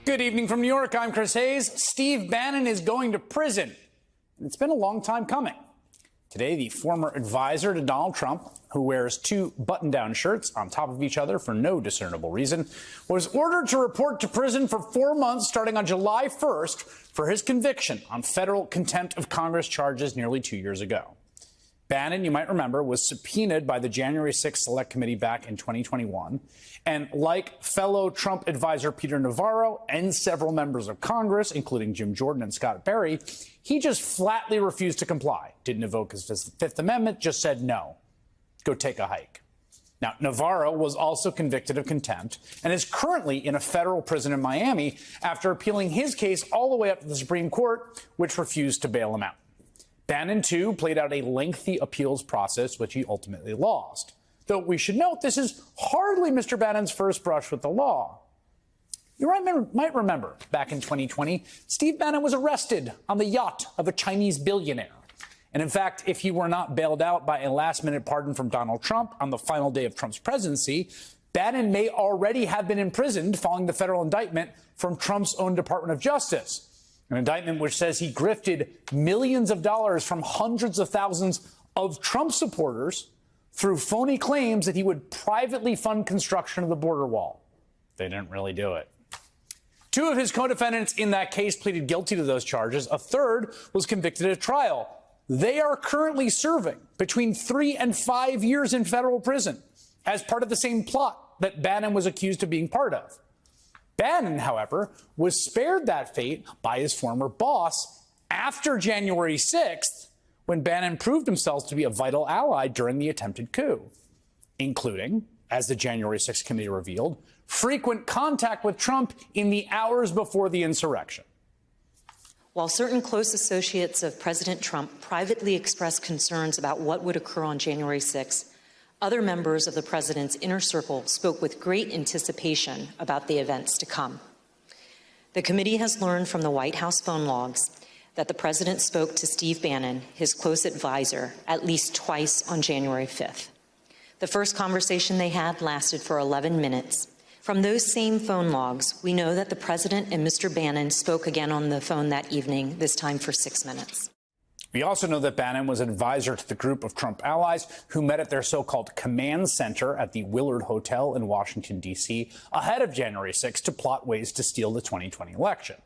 Good evening from New York. I'm Chris Hayes. Steve Bannon is going to prison. It's been a long time coming. Today, the former advisor to Donald Trump, who wears two button-down shirts on top of each other for no discernible reason, was ordered to report to prison for 4 months starting on July 1st for his conviction on federal contempt of Congress charges nearly 2 years ago. Bannon, you might remember, was subpoenaed by the January 6th Select Committee back in 2021. And like fellow Trump advisor Peter Navarro and several members of Congress, including Jim Jordan and Scott Perry, he just flatly refused to comply. Didn't invoke his Fifth Amendment, just said no. Go take a hike. Now, Navarro was also convicted of contempt and is currently in a federal prison in Miami after appealing his case all the way up to the Supreme Court, which refused to bail him out. Bannon, too, played out a lengthy appeals process, which he ultimately lost. Though we should note this is hardly Mr. Bannon's first brush with the law. You might remember back in 2020, Steve Bannon was arrested on the yacht of a Chinese billionaire. And in fact, if he were not bailed out by a last-minute pardon from Donald Trump on the final day of Trump's presidency, Bannon may already have been imprisoned following the federal indictment from Trump's own Department of Justice. An indictment which says he grifted millions of dollars from hundreds of thousands of Trump supporters through phony claims that he would privately fund construction of the border wall. They didn't really do it. Two of his co-defendants in that case pleaded guilty to those charges. A third was convicted at trial. They are currently serving between 3 and 5 years in federal prison as part of the same plot that Bannon was accused of being part of. Bannon, however, was spared that fate by his former boss after January 6th, when Bannon proved himself to be a vital ally during the attempted coup, including, as the January 6th committee revealed, frequent contact with Trump in the hours before the insurrection. While certain close associates of President Trump privately expressed concerns about what would occur on January 6th, other members of the president's inner circle spoke with great anticipation about the events to come. The committee has learned from the White House phone logs that the president spoke to Steve Bannon, his close advisor, at least twice on January 5th. The first conversation they had lasted for 11 minutes. From those same phone logs, we know that the president and Mr. Bannon spoke again on the phone that evening, this time for 6 minutes. We also know that Bannon was an advisor to the group of Trump allies who met at their so-called command center at the Willard Hotel in Washington, D.C., ahead of January 6 to plot ways to steal the 2020 election.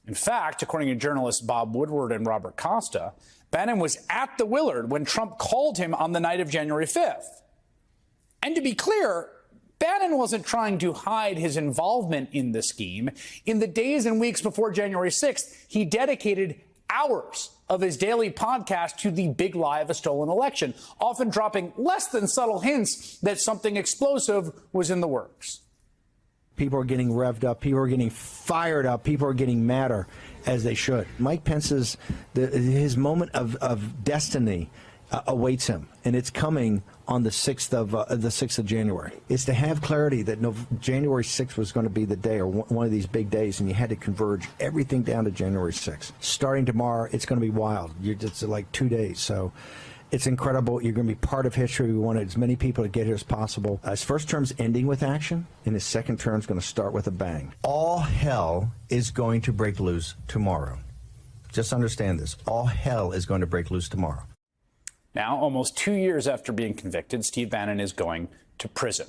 In fact, according to journalists Bob Woodward and Robert Costa, Bannon was at the Willard when Trump called him on the night of January 5th. And to be clear, Bannon wasn't trying to hide his involvement in the scheme. In the days and weeks before January 6th, he dedicated hours of his daily podcast to the big lie of a stolen election, often dropping less than subtle hints that something explosive was in the works. People are getting revved up. People are getting fired up. People are getting madder, as they should. Mike Pence's his moment of destiny awaits him, and it's coming on the 6th of January. It's to have clarity that January 6th was going to be the day, or one of these big days, and you had to converge everything down to January 6th. Starting tomorrow, it's going to be wild. It's like 2 days, so it's incredible. You're going to be part of history. We wanted as many people to get here as possible. His first term's ending with action, and his second term's going to start with a bang. All hell is going to break loose tomorrow. Just understand this. All hell is going to break loose tomorrow. Now, almost 2 years after being convicted, Steve Bannon is going to prison.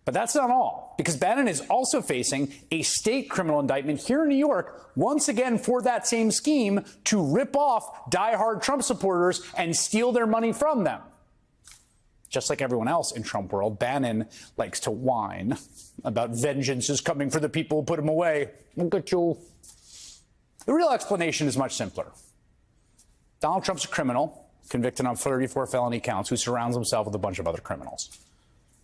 But that's not all, because Bannon is also facing a state criminal indictment here in New York, once again for that same scheme to rip off diehard Trump supporters and steal their money from them. Just like everyone else in Trump world, Bannon likes to whine about vengeance is coming for the people who put him away. Look at you. The real explanation is much simpler. Donald Trump's a criminal, convicted on 34 felony counts, who surrounds himself with a bunch of other criminals,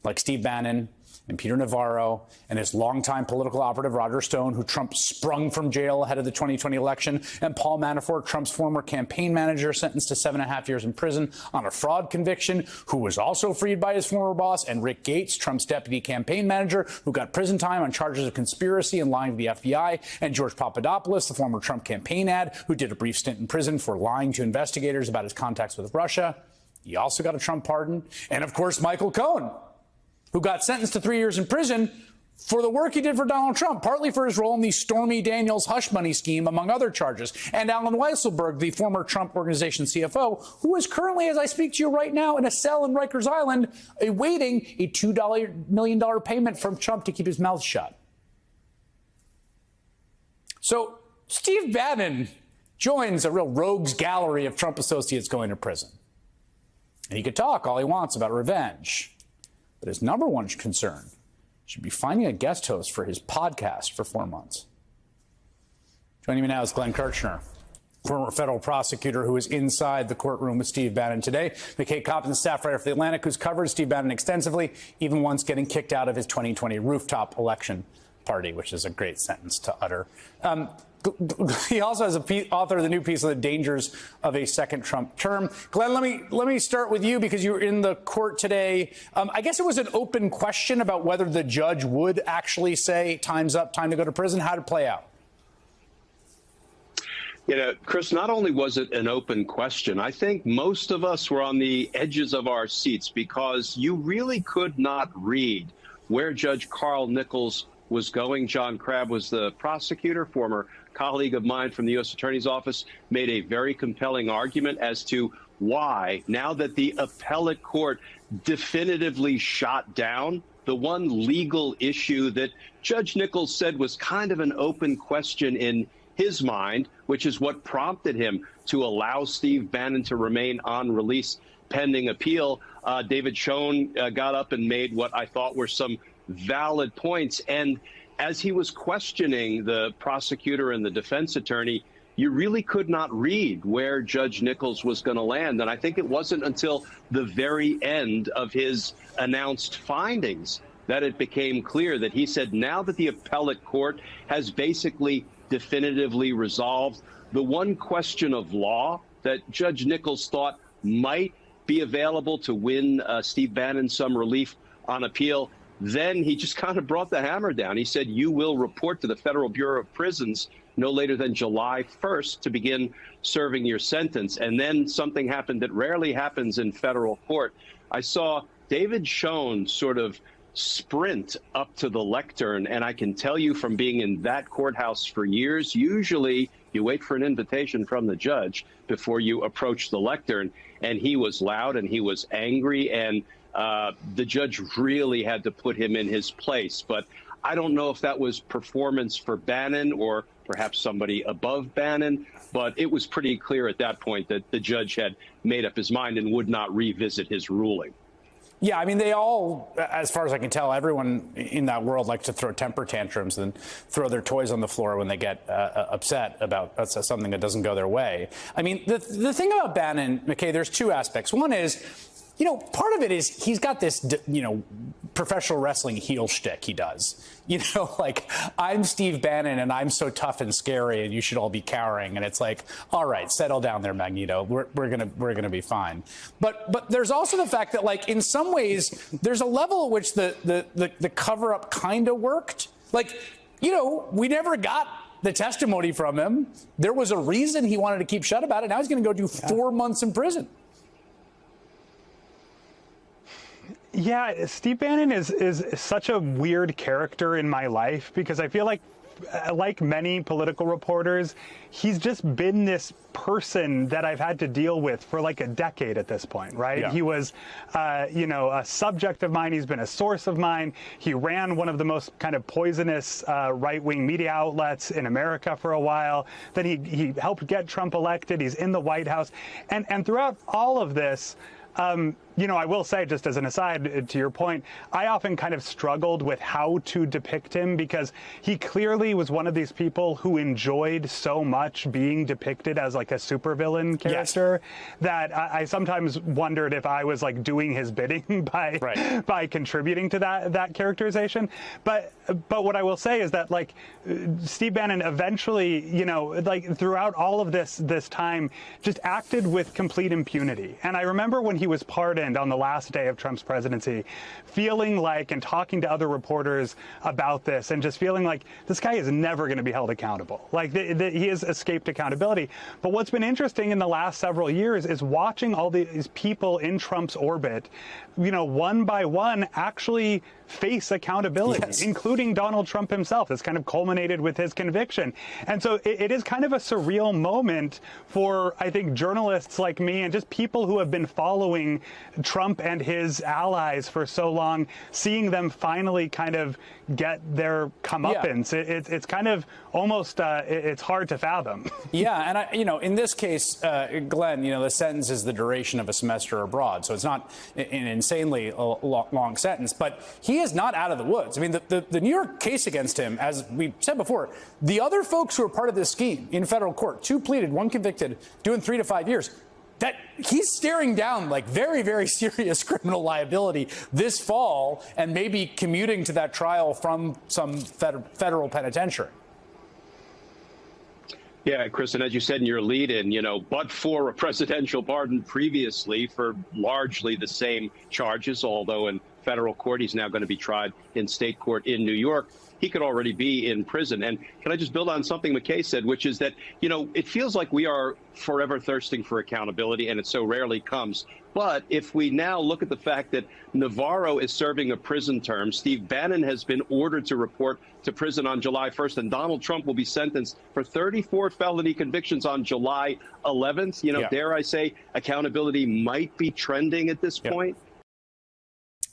like Steve Bannon and Peter Navarro and his longtime political operative Roger Stone, who Trump sprung from jail ahead of the 2020 election, and Paul Manafort, Trump's former campaign manager, sentenced to 7.5 years in prison on a fraud conviction, who was also freed by his former boss, and Rick Gates, Trump's deputy campaign manager, who got prison time on charges of conspiracy and lying to the FBI, and George Papadopoulos, the former Trump campaign ad, who did a brief stint in prison for lying to investigators about his contacts with Russia. He also got a Trump pardon. And, of course, Michael Cohen, who got sentenced to 3 years in prison for the work he did for Donald Trump, partly for his role in the Stormy Daniels hush money scheme, among other charges. And Alan Weisselberg, the former Trump Organization CFO, who is currently, as I speak to you right now, in a cell in Rikers Island, awaiting a $2 million payment from Trump to keep his mouth shut. So Steve Bannon joins a real rogues gallery of Trump associates going to prison. And he could talk all he wants about revenge. But his number one concern should be finding a guest host for his podcast for 4 months. Joining me now is Glenn Kirchner, former federal prosecutor who is inside the courtroom with Steve Bannon today. McKay Coppin, staff writer for The Atlantic, who's covered Steve Bannon extensively, even once getting kicked out of his 2020 rooftop election party, which is a great sentence to utter. He also has author of the new piece on the dangers of a second Trump term. Glenn, let me start with you because you were in the court today. I guess it was an open question about whether the judge would actually say time's up, time to go to prison. How did it play out? You know, Chris, not only was it an open question, I think most of us were on the edges of our seats because you really could not read where Judge Carl Nichols was going. John Crabb was the prosecutor, former colleague of mine from the U.S. Attorney's Office, made a very compelling argument as to why, now that the appellate court definitively shot down the one legal issue that Judge Nichols said was kind of an open question in his mind, which is what prompted him to allow Steve Bannon to remain on release pending appeal. David Schoen got up and made what I thought were some valid points. And as he was questioning the prosecutor and the defense attorney, you really could not read where Judge Nichols was going to land. And I think it wasn't until the very end of his announced findings that it became clear that he said now that the appellate court has basically definitively resolved the one question of law that Judge Nichols thought might be available to win Steve Bannon some relief on appeal, then he just kind of brought the hammer down. He said, you will report to the Federal Bureau of Prisons no later than July 1st to begin serving your sentence. And then something happened that rarely happens in federal court. I saw David Schoen sort of sprint up to the lectern. And I can tell you from being in that courthouse for years, usually you wait for an invitation from the judge before you approach the lectern. And he was loud and he was angry, and the judge really had to put him in his place. But I don't know if that was performance for Bannon or perhaps somebody above Bannon, but it was pretty clear at that point that the judge had made up his mind and would not revisit his ruling. Yeah, I mean, they all, as far as I can tell, everyone in that world likes to throw temper tantrums and throw their toys on the floor when they get upset about something that doesn't go their way. I mean, the thing about Bannon, McKay, there's two aspects. One is, you know, part of it is he's got this, you know, professional wrestling heel shtick he does. You know, like, I'm Steve Bannon and I'm so tough and scary and you should all be cowering. And it's like, all right, settle down there, Magneto. We're gonna be fine. But there's also the fact that, like, in some ways, there's a level at which the cover up kind of worked. Like, you know, we never got the testimony from him. There was a reason he wanted to keep shut about it. Now he's going to go do 4 months in prison. Yeah, Steve Bannon is such a weird character in my life because I feel like many political reporters, he's just been this person that I've had to deal with for like a decade at this point, right? Yeah. He was, you know, a subject of mine. He's been a source of mine. He ran one of the most kind of poisonous right-wing media outlets in America for a while. Then he helped get Trump elected. He's in the White House. And throughout all of this, you know, I will say, just as an aside to your point, I often kind of struggled with how to depict him because he clearly was one of these people who enjoyed so much being depicted as like a supervillain character that I sometimes wondered if I was like doing his bidding by contributing to that characterization. But what I will say is that, like, Steve Bannon eventually, you know, like throughout all of this time, just acted with complete impunity. And I remember when he was pardoned on the last day of Trump's presidency, feeling like, and talking to other reporters about this, and just feeling like this guy is never going to be held accountable. Like, he has escaped accountability. But what's been interesting in the last several years is watching all these people in Trump's orbit, you know, one by one, actually face accountability, Yes. including Donald Trump himself. It's kind of culminated with his conviction. And so it is kind of a surreal moment for, I think, journalists like me and just people who have been following Trump and his allies for so long, seeing them finally kind of get their comeuppance. Yeah. It's kind of almost, it's hard to fathom. Yeah, and in this case, Glenn, the sentence is the duration of a semester abroad, so it's not an insanely long sentence. But he is not out of the woods. I mean, the New York case against him, as we said before, the other folks who are part of this scheme in federal court, 2 pleaded, 1 convicted, doing 3 to 5 years. That he's staring down like very, very serious criminal liability this fall, and maybe commuting to that trial from some federal penitentiary. Yeah, Chris, and as you said in your lead-in, but for a presidential pardon previously for largely the same charges, although in federal court he's now going to be tried in state court in New York, he could already be in prison. And can I just build on something McKay said, which is that, it feels like we are forever thirsting for accountability, and it so rarely comes. But if we now look at the fact that Navarro is serving a prison term, Steve Bannon has been ordered to report to prison on July 1st, and Donald Trump will be sentenced for 34 felony convictions on July 11th. Dare I say, accountability might be trending at this point.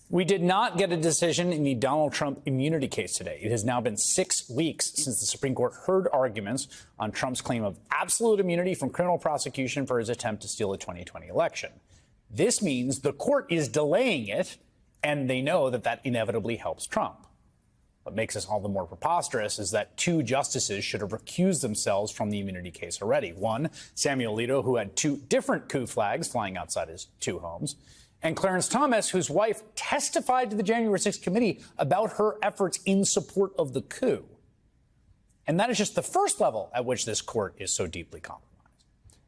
We did not get a decision in the Donald Trump immunity case today. It has now been 6 weeks since the Supreme Court heard arguments on Trump's claim of absolute immunity from criminal prosecution for his attempt to steal the 2020 election. This means the court is delaying it, and they know that inevitably helps Trump. What makes this all the more preposterous is that 2 justices should have recused themselves from the immunity case already. One, Samuel Alito, who had 2 different coup flags flying outside his 2 homes, and Clarence Thomas, whose wife testified to the January 6th committee about her efforts in support of the coup. And that is just the first level at which this court is so deeply compromised.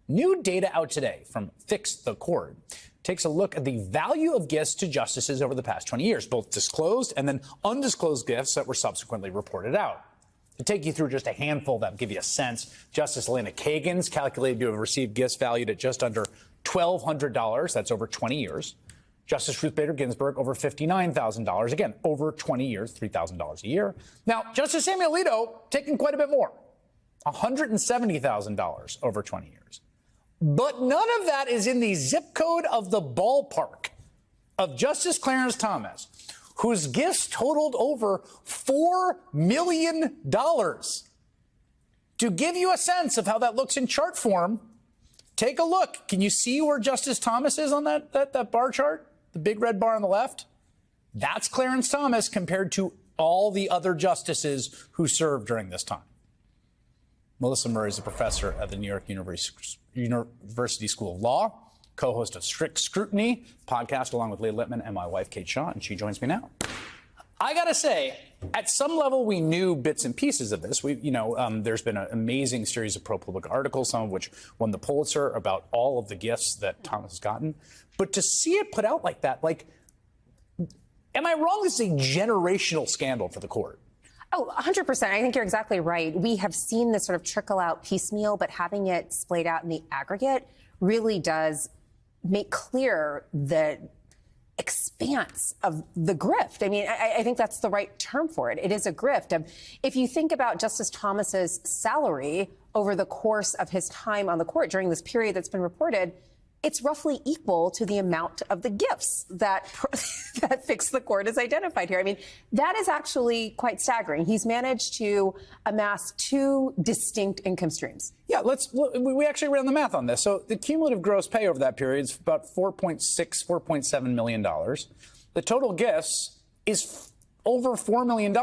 New data out today from Fix the Court takes a look at the value of gifts to justices over the past 20 years, both disclosed and then undisclosed gifts that were subsequently reported out. To take you through just a handful that give you a sense, Justice Elena Kagan's calculated to have received gifts valued at just under $1,200. That's over 20 years. Justice Ruth Bader Ginsburg, over $59,000. Again, over 20 years, $3,000 a year. Now, Justice Samuel Alito taking quite a bit more, $170,000 over 20 years. But none of that is in the zip code of the ballpark of Justice Clarence Thomas, whose gifts totaled over $4 million. To give you a sense of how that looks in chart form, take a look. Can you see where Justice Thomas is on that bar chart? The big red bar on the left? That's Clarence Thomas compared to all the other justices who served during this time. Melissa Murray is a professor at the New York University School of Law, co-host of Strict Scrutiny podcast, along with Leah Lippman and my wife, Kate Shaw, and she joins me now. I got to say, at some level, we knew bits and pieces of this. There's been an amazing series of ProPublica articles, some of which won the Pulitzer, about all of the gifts that Thomas has gotten. But to see it put out like that, am I wrong? This is a generational scandal for the court. Oh, 100%. I think you're exactly right. We have seen this sort of trickle out piecemeal, but having it splayed out in the aggregate really does make clear the expanse of the grift. I mean, I think that's the right term for it. It is a grift. If you think about Justice Thomas's salary over the course of his time on the court during this period that's been reported, it's roughly equal to the amount of the gifts that Fix the Court has identified here. I mean, that is actually quite staggering. He's managed to amass 2 distinct income streams. Yeah, we actually ran the math on this. So the cumulative gross pay over that period is about $4.7 million. The total gifts is over $4 million.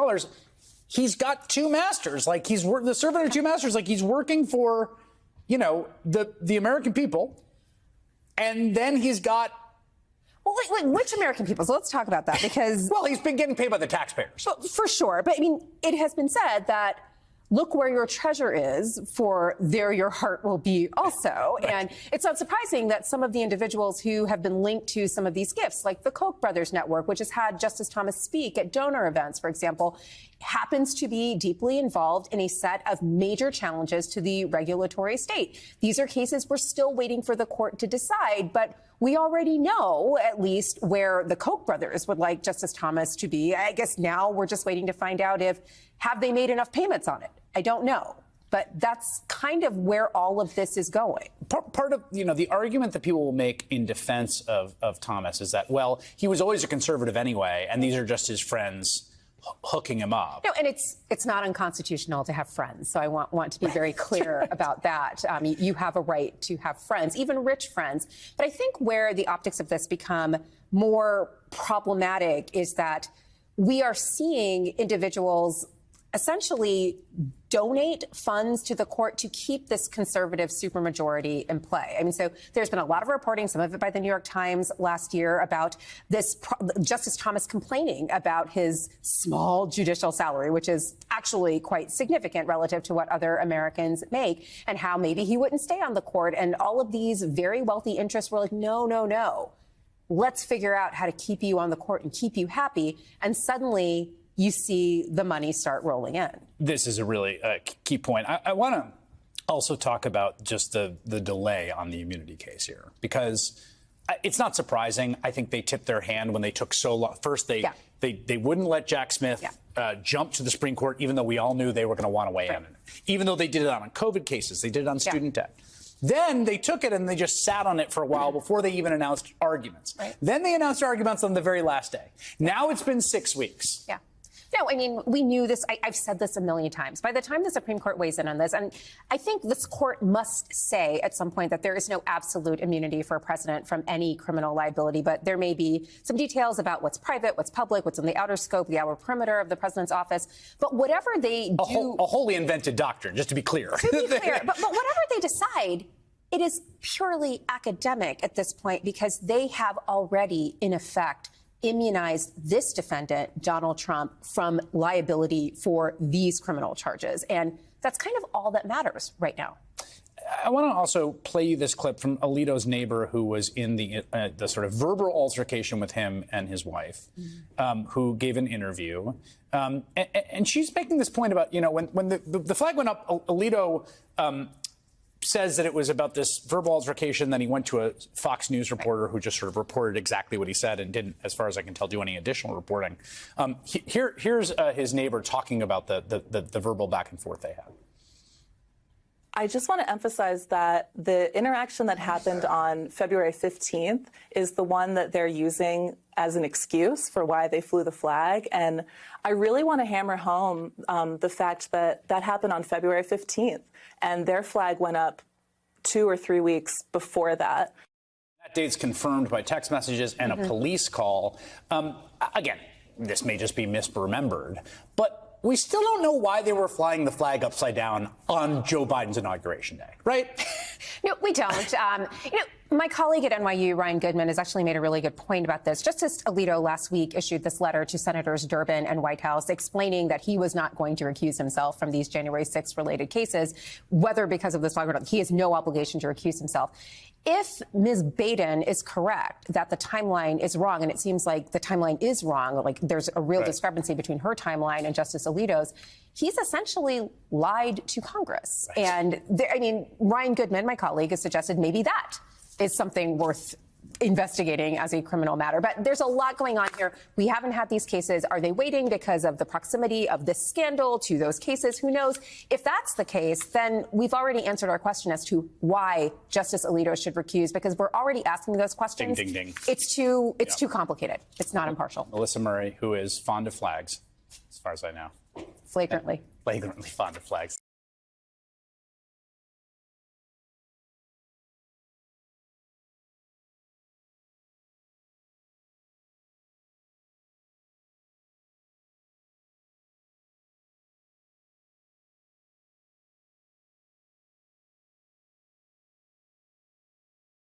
He's got 2 masters. He's the servant of 2 masters. He's working for, the American people. And then he's got... Well, which American people? So let's talk about that, because... Well, he's been getting paid by the taxpayers. For sure. But, I mean, it has been said that look where your treasure is, for there your heart will be also. Right. And it's not surprising that some of the individuals who have been linked to some of these gifts, like the Koch brothers network, which has had Justice Thomas speak at donor events, for example, happens to be deeply involved in a set of major challenges to the regulatory state. These are cases we're still waiting for the court to decide, but we already know at least where the Koch brothers would like Justice Thomas to be. I guess now we're just waiting to find out have they made enough payments on it? I don't know. But that's kind of where all of this is going. Part of, the argument that people will make in defense of Thomas is that, well, he was always a conservative anyway, and these are just his friends hooking him up. No, and it's not unconstitutional to have friends. So I want to be very clear about that. You have a right to have friends, even rich friends. But I think where the optics of this become more problematic is that we are seeing individuals essentially donate funds to the court to keep this conservative supermajority in play. I mean, so there's been a lot of reporting, some of it by the New York Times last year, about this Justice Thomas complaining about his small judicial salary, which is actually quite significant relative to what other Americans make, and how maybe he wouldn't stay on the court. And all of these very wealthy interests were like, no, no, no. Let's figure out how to keep you on the court and keep you happy. And suddenly you see the money start rolling in. This is a really key point. I want to also talk about just the delay on the immunity case here, because it's not surprising. I think they tipped their hand when they took so long. First, they wouldn't let Jack Smith jump to the Supreme Court, even though we all knew they were going to want to weigh in. Even though they did it on COVID cases, they did it on student debt. Then they took it and they just sat on it for a while before they even announced arguments. Then they announced arguments on the very last day. Now it's been 6 weeks. Yeah. No, I mean, we knew this. I've said this a million times. By the time the Supreme Court weighs in on this, and I think this court must say at some point that there is no absolute immunity for a president from any criminal liability, but there may be some details about what's private, what's public, what's in the outer scope, the outer perimeter of the president's office. But whatever they do... A wholly invented doctrine, just to be clear. To be clear, but whatever they decide, it is purely academic at this point, because they have already, in effect, immunized this defendant, Donald Trump, from liability for these criminal charges. And that's kind of all that matters right now. I want to also play you this clip from Alito's neighbor who was in the sort of verbal altercation with him and his wife, who gave an interview. And she's making this point about, when the flag went up, Alito says that it was about this verbal altercation. Then he went to a Fox News reporter who just sort of reported exactly what he said and didn't, as far as I can tell, do any additional reporting. Here's his neighbor talking about the verbal back and forth they had. I just want to emphasize that the interaction that happened on February 15th is the one that they're using as an excuse for why they flew the flag. And I really want to hammer home the fact that that happened on February 15th, and their flag went up 2 or 3 weeks before that. That date's confirmed by text messages and a police call. Again, this may just be misremembered, but we still don't know why they were flying the flag upside down on Joe Biden's inauguration day, right? No, we don't. My colleague at NYU, Ryan Goodman, has actually made a really good point about this. Justice Alito last week issued this letter to Senators Durbin and Whitehouse explaining that he was not going to recuse himself from these January 6th related cases, whether because of this flag or not. He has no obligation to recuse himself. If Ms. Baden is correct that the timeline is wrong, and it seems like the timeline is wrong, like there's a real discrepancy between her timeline and Justice Alito's, he's essentially lied to Congress. And Ryan Goodman, my colleague, has suggested maybe that is something worth investigating as a criminal matter. But there's a lot going on here. We haven't had these cases. Are they waiting because of the proximity of this scandal to those cases? Who knows? If that's the case, then we've already answered our question as to why Justice Alito should recuse, because we're already asking those questions. Ding, ding, ding. It's too complicated. It's not impartial. Melissa Murray, who is fond of flags, as far as I know. Flagrantly. Flagrantly fond of flags.